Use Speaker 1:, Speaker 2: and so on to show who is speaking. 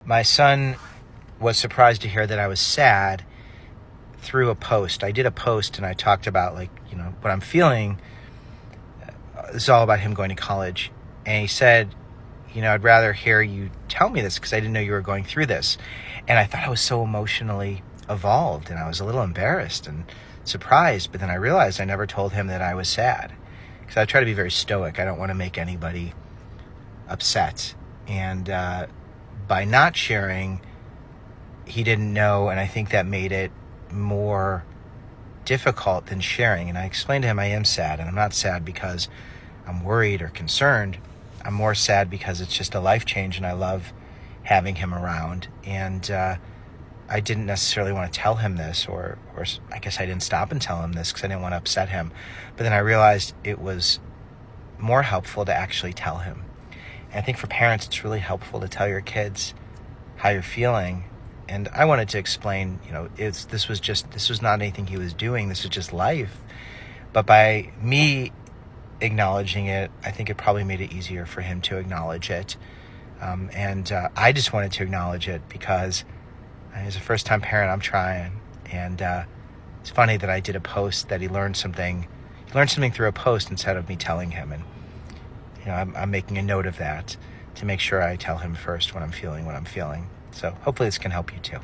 Speaker 1: My son was surprised to hear that I was sad through a post. I did a post and I talked about what I'm feeling. This is all about him going to college. And he said, I'd rather hear you tell me this because I didn't know you were going through this. And I thought I was so emotionally evolved, and I was a little embarrassed and surprised. But then I realized I never told him that I was sad, because I try to be very stoic. I don't want to make anybody upset. And by not sharing, he didn't know, and I think that made it more difficult than sharing. And I explained to him I am sad, and I'm not sad because I'm worried or concerned. I'm more sad because it's just a life change, and I love having him around. And I didn't necessarily want to tell him this, or I guess I didn't stop and tell him this because I didn't want to upset him. But then I realized it was more helpful to actually tell him. And I think for parents, it's really helpful to tell your kids how you're feeling. And I wanted to explain, this was not anything he was doing. This was just life. But by me acknowledging it, I think it probably made it easier for him to acknowledge it. And I just wanted to acknowledge it because as a first-time parent, I'm trying. And it's funny that I did a post that he learned something. He learned something through a post instead of me telling him. And I'm making a note of that to make sure I tell him first when I'm feeling what I'm feeling. So hopefully this can help you too.